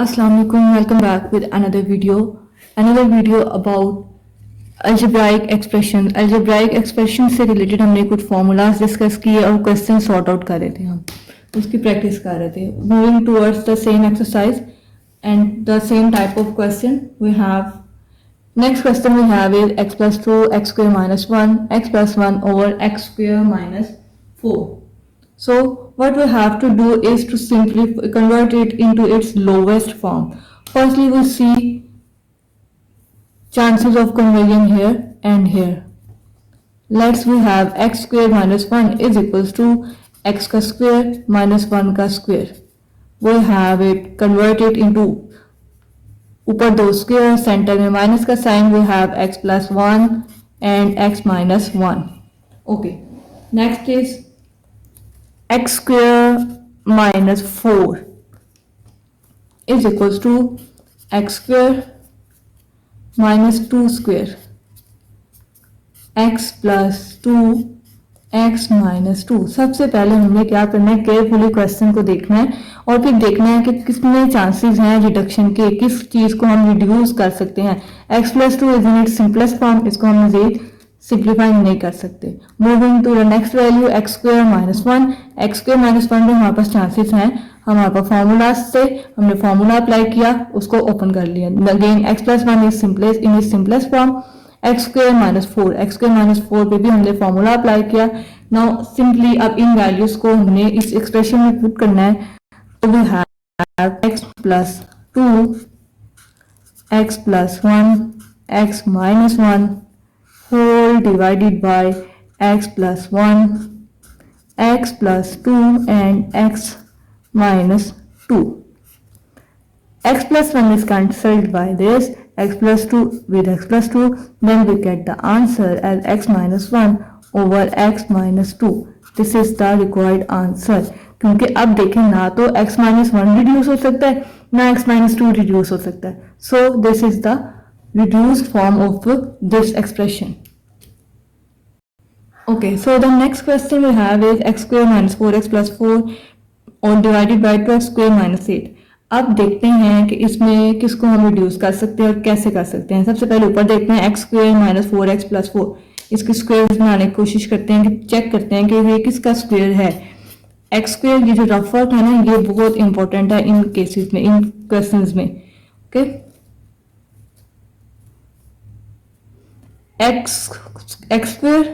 Assalamu alaikum, welcome back with another video about algebraic expression. Algebraic expression से related हमने कुछ formulas discuss किए और क्वेश्चन सॉर्ट आउट कर रहे थे, हम उसकी प्रैक्टिस कर रहे थे. Moving towards the same exercise and the same type of question we have. Next question we have is x plus 2 x square minus 1 x plus 1 over x square minus 4. So what we have to do is to simply convert it into its lowest form. Firstly we see chances of conversion here and here. Let's we have x square minus 1 is equals to x ka square minus 1 ka square. We have it converted into ऊपर दो square, centre में minus का sign. We have x plus 1 and x minus 1. Okay, next is x square minus 4 is equals to x square minus 2 square, x plus 2 x minus 2. सबसे पहले हमने क्या करना है, केयरफुली क्वेश्चन को देखना है और फिर देखना है कि कितने चांसेस हैं रिडक्शन के, किस चीज को हम रिड्यूस कर सकते हैं. x plus 2 is in it simplest form, इसको हम मजीद सिंप्लीफाई नहीं कर सकते. Moving to the next value x square minus 1. x square minus 1 में हमारे पास चांसेस हैं, हमारे पास फॉर्मूला से हमने फॉर्मूला अप्लाई किया, उसको ओपन कर लिया. Again x plus 1 is simplest in is simplest form. x square minus 4, x square minus 4 पे भी हमने फॉर्मूला अप्लाई किया. नाउ सिंपली अब इन वैल्यूज को हमने इस एक्सप्रेशन में पुट करना है. तो we have x plus 2 x plus 1 x minus 1 whole divided by x plus 1 x plus 2 and x minus 2. x plus 1 is cancelled by this, x plus 2 with x plus 2, then we get the answer as x minus 1 over x minus 2. This is the required answer. क्योंकि अब देखें ना तो x minus 1 reduce हो सकता है ना x minus 2 reduce हो सकता है. So this is the reduced form of this expression. Okay, so the next question we have is x square minus 4x plus 4 or divided by 2x square minus 8. अब देखते हैं कि इसमें किसको हम रिड्यूस कर सकते हैं और कैसे कर सकते हैं. सबसे पहले ऊपर देखते हैं x square minus 4x plus 4. इसके स्क्वायर बनाने की कोशिश करते हैं, कि चेक करते हैं कि ये किसका स्क्वायर है. एक्स स्क्वायर ये जो रफ वर्क है ना, ये बहुत इंपॉर्टेंट है इन केसेस में, इन क्वेश्चंस में. Okay, x square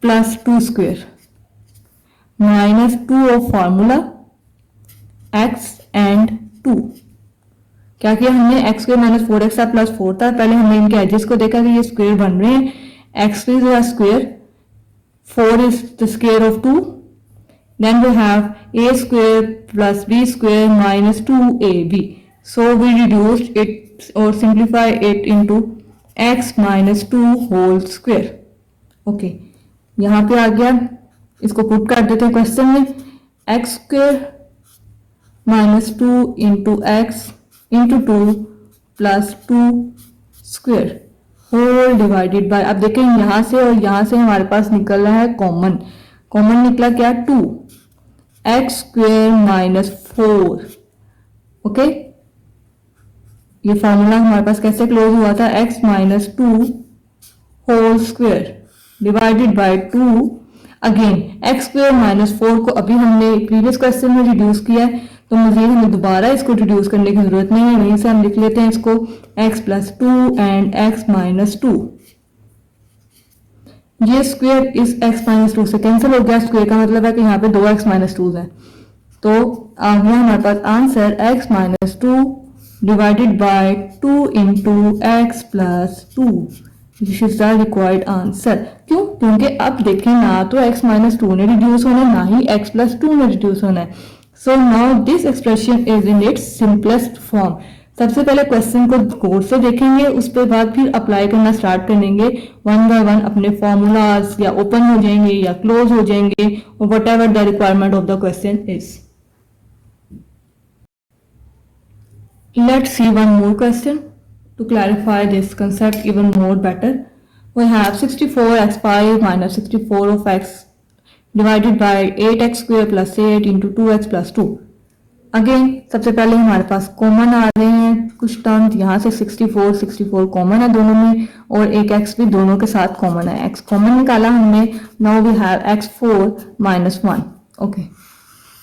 plus 2 square minus 2 of formula x and 2. क्या किया हमने, x स्क्वायर माइनस 4x था प्लस 4 था. पहले हमने इनके एजेस को देखा कि ये स्क्वायर बन रहे हैं. x is a square, 4 is the square of 2. Then we have a square plus b square minus 2ab. So we reduced it और simplify it into x minus 2 whole square. Okay, यहाँ पे आ गया, इसको put कर देते हैं question में. x square minus 2 into x into 2 plus 2 square whole divided by. अब देखें यहां से और यहां से हमारे पास निकल रहा है कॉमन. कॉमन निकला क्या, 2 एक्स स्क्वायर माइनस 4. ओके, ये फॉर्मूला हमारे पास कैसे क्लोज हुआ था, x minus 2 whole square divided by 2. Again x square minus 4 को अभी हमने प्रीवियस क्वेश्चन में रिड्यूस किया है, तो मजीद हमें दोबारा इसको रिड्यूस करने की जरूरत नहीं है. यहीं से हम लिख लेते हैं इसको x plus 2 and x minus 2. ये स्क्वायर इस x माइनस 2 से कैंसिल हो गया. स्क्वायर का मतलब है कि यहाँ पे 2x माइनस 2 है. तो आ गया हमारे पास answer x minus 2 divided by 2 into x plus 2. This is the required answer. क्यों, क्योंकि अब देखें ना तो x माइनस 2 ने रिड्यूस होना है, ना ही x प्लस 2 ने रिड्यूस होना है. So now this expression is in its simplest form. सबसे पहले क्वेश्चन को गौर से देखेंगे, उसके बाद फिर अप्लाई करना स्टार्ट करेंगे. वन बाय वन अपने फॉर्मूलाज या ओपन हो जाएंगे या क्लोज हो जाएंगे, और whatever the requirement of the question is. Let's see one more question to clarify this concept even more better. We have 64x5 minus 64 of x divided by 8x square plus 8 into 2x plus 2. Again सबसे पहले हमारे पास common आ रहे हैं कुछ terms, यहाँ से 64 common है दोनों में, और एक x भी दोनों के साथ कॉमन है, x कॉमन निकाला हमने। Now we have x4 minus 1। Okay,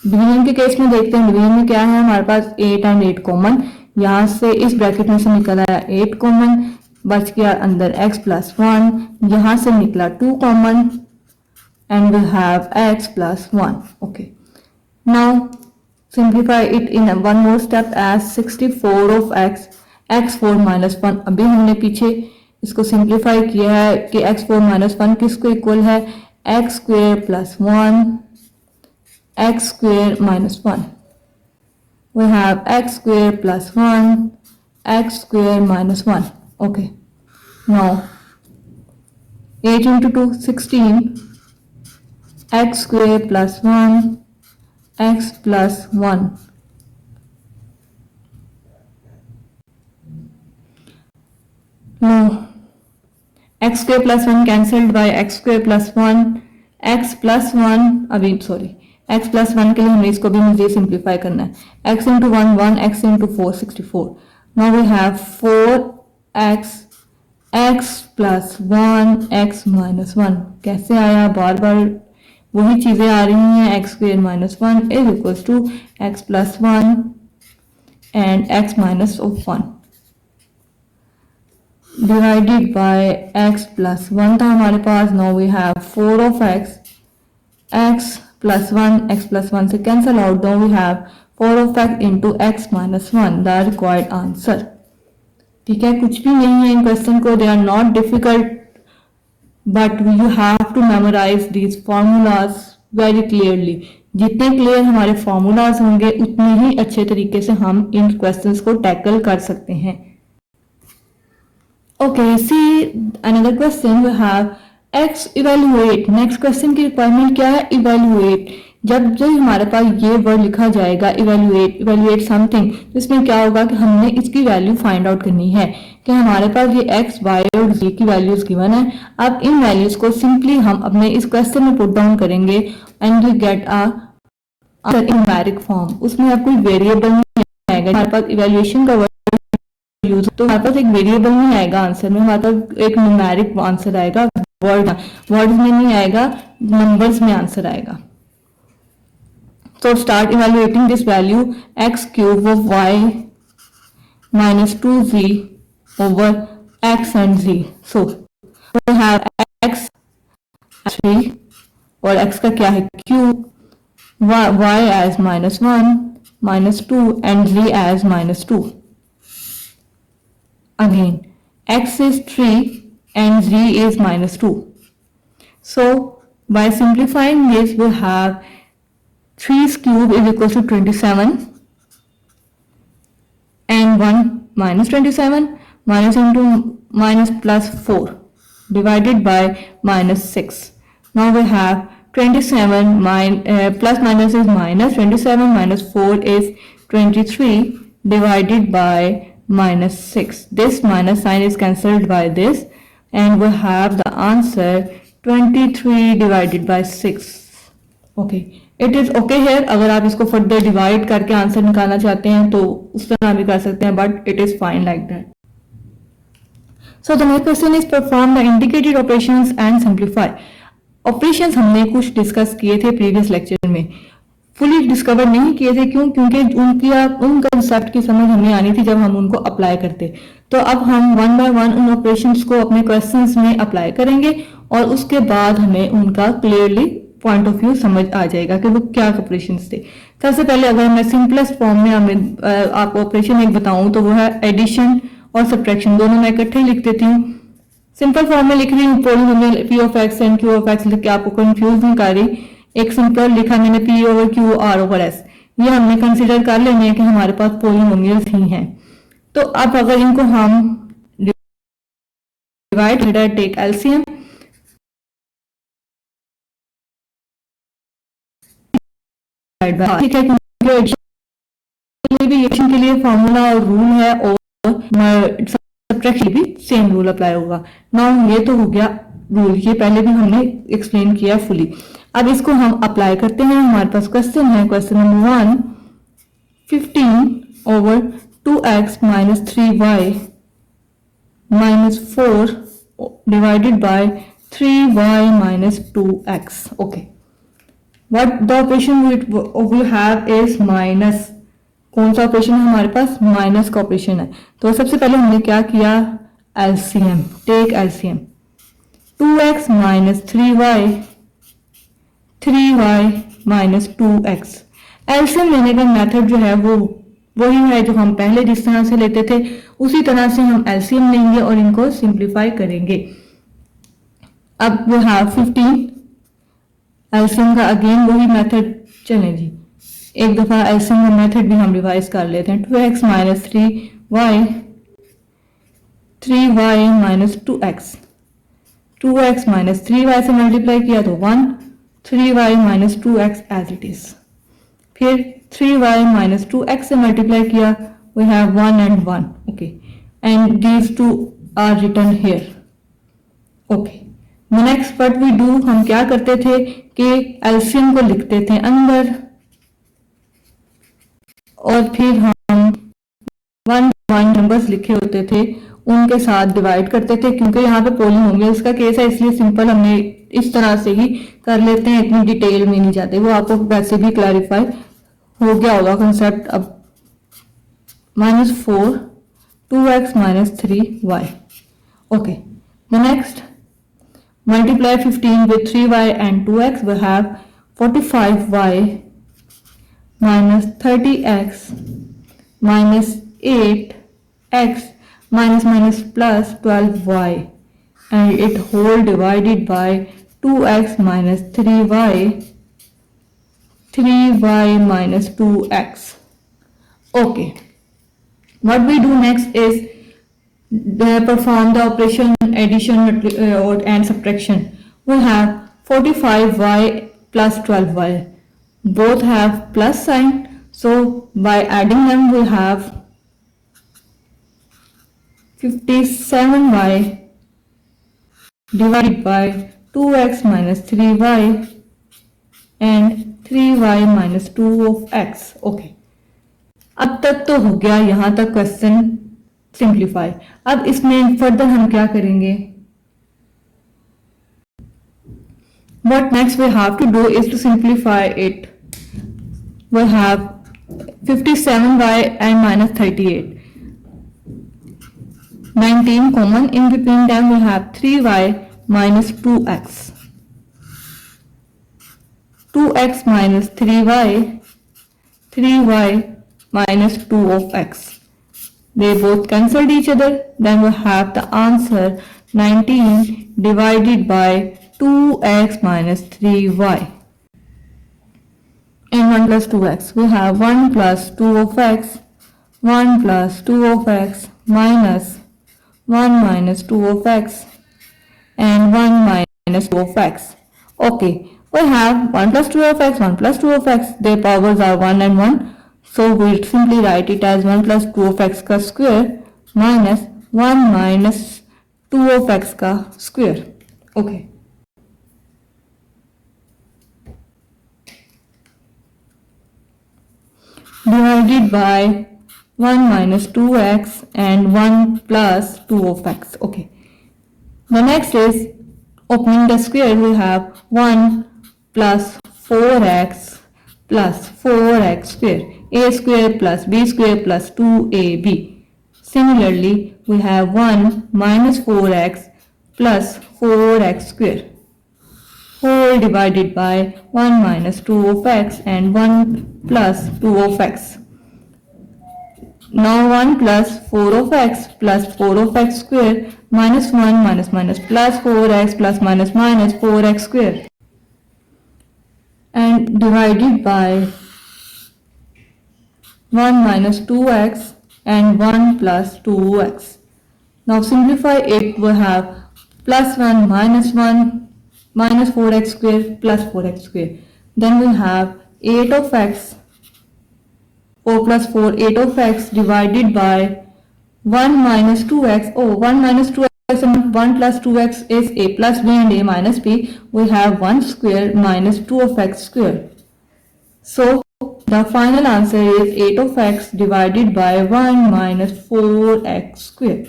division के केस में देखते हैं, डिवीजन में क्या है हमारे पास 8 एंड 8 कॉमन, यहाँ से इस ब्रैकेट में से निकल आया 8 कॉमन, बच गया अंदर x प्लस 1, यहाँ से निकला 2 common and we have x plus 1। Okay, now simplify it in one more step as 64 of x4 minus 1। अभी हमने पीछे इसको सिंप्लीफाई किया है कि x4 माइनस 1 किसको इक्वल है, x square plus 1 x square minus 1। we have x square plus 1 x square minus 1। okay, now 8 into 2 16 x square plus 1 x plus 1। now x square plus 1 cancelled by x square plus 1 x plus 1, अभी sorry x plus 1 के लिए हमें इसको भी मुझे simplify करना है, x into 1 1 x into 4 64। now we have 4x x plus 1 x minus 1। कैसे आया, बार बार वही चीजें आ रही हैं, x square minus 1 is equals to x plus 1 and x minus of 1 divided by x plus 1 था हमारे पास। now we have 4 of x plus 1 x plus 1 से cancel out, now we have 4 of x into x minus 1 the required answer। ठीक है, कुछ भी नहीं है इन question को, they are not difficult but you have to memorize these formulas very clearly। जितने clear हमारे फॉर्मूलाज होंगे उतने ही अच्छे तरीके से हम इन क्वेश्चंस को टैकल कर सकते हैं। Okay, see another question we have x evaluate. Next question की रिक्वायरमेंट क्या है, इवेल्युएट। जब हमारे पास ये वर्ड लिखा जाएगा इवेल्युएट समथिंग, तो इसमें क्या होगा कि हमने इसकी वैल्यू फाइंड आउट करनी है कि हमारे पास ये x, y और z की वैल्यूज गिवन है। अब इन वैल्यूज को सिंपली हम अपने इस क्वेश्चन में पुट डाउन करेंगे and we get a answer in numeric form. उसमें अब कोई वेरिएबल नहीं आएगा, हमारे पास इवेल्युएशन का वर्ड यूज तो हमारे पास एक वेरिएबल नहीं आएगा आंसर में, हमारे पास एक न्यूमेरिक आंसर आएगा, वर्ड में नहीं आएगा, नंबर्स में आंसर आएगा। So start evaluating this value x cube of y minus 2z over x and z। So we have x 3 और x का क्या है cube, y as minus 1 minus 2 and z as minus 2। Again x is 3 and z is minus 2। So by simplifying this we have 3's cube is equal to 27 and 1 minus 27 minus into minus plus 4 divided by minus 6। now we have 27 plus minus is minus, 27 minus 4 is 23 divided by minus 6। this minus sign is cancelled by this and we have the answer 23 divided by 6। okay, it is okay hair. अगर आप इसको further divide करके answer निकालना चाहते हैं तो उस तरह भी कर सकते हैं, but it is fine like that. So the next question is perform the indicated operations and simplify. Operations हमने कुछ डिस्कस किए थे प्रीवियस लेक्चर में, फुली डिस्कवर नहीं किए थे, क्यों, क्योंकि उन कंसेप्ट की समझ हमें आनी थी जब हम उनको अप्लाई करते। तो अब हम वन बाय वन उन ऑपरेशंस को अपने क्वेश्चंस में अप्लाई करेंगे और उसके बाद हमें उनका क्लियरली पॉइंट ऑफ व्यू समझ आ जाएगा कि वो क्या ऑपरेशंस थे। सबसे पहले अगर मैं सिंपलेस्ट फॉर्म में आपको ऑपरेशन एक बताऊं तो वो है एडिशन और सब्ट्रैक्शन, दोनों मैं इकट्ठे लिख देती हूँ। सिंपल फॉर्म में लिख रही हूँ polynomial p of x and q of x लिख के आपको कंफ्यूज नहीं कर रही। एक सिंपल लिखा मैंने p over q r over s, ये हमने कंसिडर कर लेने हैं कि हमारे पास पॉलिनोमियल्स ही हैं। तो अब अगर इनको हम डिवाइड टेक एलसीएम, ठीक है, एडिशन के लिए फॉर्मूला और रूल है और सब्ट्रैक्शन भी सेम रूल अप्लाई होगा। नाउ ये तो हो गया रूल, ये पहले भी हमने एक्सप्लेन किया फुली। अब इसको हम अप्लाई करते हैं। हमारे पास क्वेश्चन है, question number 1, 15 over 2x minus 3y minus 4 divided by 3y minus 2x. Okay. What the operation we have is minus. कौन सा ऑपरेशन है हमारे पास? माइनस का ऑपरेशन है. तो सबसे पहले हमने क्या किया? LCM. Take LCM. 2x minus 3y minus 2x. LCM लेने का मेथड जो है वो वही है जो हम पहले जिस तरह से लेते थे उसी तरह से हम एलसीएम लेंगे और इनको सिंप्लीफाई करेंगे. अब वी हैव 15. एलसीएम का अगेन वही मेथड. चलें जी, एक दफा एलसीएम का मेथड भी हम रिवाइज कर लेते हैं. 2x minus 3y minus 2x. 2x minus 3y से मल्टीप्लाई किया तो 1. 3y minus 2x as it is. फिर 3y माइनस 2x से मल्टीप्लाई किया, we have 1 and 1. Okay, and these two are written here. Okay, next what we do, हम क्या करते थे कि एलसीएम को लिखते थे अंदर और फिर हम 1 नंबर्स लिखे होते थे उनके साथ डिवाइड करते थे. क्योंकि यहाँ पे पॉलिनोमियल्स का केस है इसलिए सिंपल हमने इस तरह से ही कर लेते हैं, इतनी डिटेल में नहीं जाते. वो आपको वैसे भी क्लैरिफाई हो गया होगा कंसेप्ट. अब -4 2x minus 3y. Okay, the next multiply 15 with 3y and 2x, we have 45y minus 30x minus 8x minus plus 12y, and it whole divided by 2x minus 3y minus 2x. Okay, what we do next is perform the operation addition and subtraction. We have 45y plus 12y, both have plus sign, so by adding them we have 57y divided by 2x minus 3y and 3y minus 2 of x. Okay, अब तक तो हो गया यहाँ तक question simplify. अब इसमें further हम क्या करेंगे? What next we have to do is to simplify it. We have 57y and minus 38. 19 common. In between them we have 3y minus 2x. 2x minus 3y. 3y minus 2 of x. They both cancelled each other. Then we have the answer 19 divided by 2x minus 3y. And 1 plus 2x. We have 1 plus 2 of x. 1 plus 2 of x minus 1 minus 2 of x and 1 minus 2 of x. Okay, we have 1 plus 2 of x, 1 plus 2 of x. Their powers are 1 and 1. So we simply write it as 1 plus 2 of x का square minus 1 minus 2 of x का square. Okay. Divided by 1 minus 2x and 1 plus 2 of x. Okay. The next is opening the square. We have 1 plus 4x plus 4x square. A square plus b square plus 2ab. Similarly, we have 1 minus 4x plus 4x square, whole divided by 1 minus 2 of x and 1 plus 2 of x. Now 1 plus 4 of x plus 4 of x square minus 1 minus minus plus 4x plus minus minus 4x square, and divided by 1 minus 2x and 1 plus 2x. Now simplify it. We have plus 1 minus 4x square plus 4x square. Then we have 8 of x, 4 plus 4, 8 of x divided by 1 minus 2x. 1 minus 2x and 1 plus 2x is a plus b and a minus b. We have 1 square minus 2 of x square. So The final answer is 8 of x divided by 1 minus 4x square.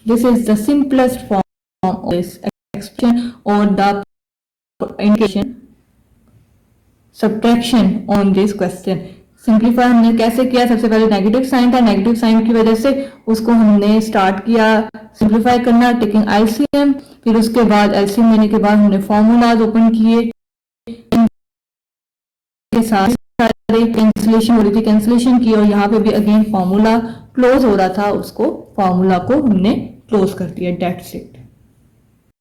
This is the simplest form of this expression or the indication subtraction on this question. Simplify हमने कैसे किया, सबसे पहले negative sign था, negative sign की वजह से उसको हमने स्टार्ट किया सिंप्लीफाई करना टेकिंग एलसीएम, फिर उसके बाद एलसीएम लेने के बाद हमने फॉर्मूलाज ओपन किए के साथ सारे कैंसिलेशन हो रही थी, कैंसिलेशन की और यहाँ पे भी अगेन फॉर्मूला क्लोज हो रहा था, उसको फॉर्मूला को हमने क्लोज कर दिया, डेट्स इट।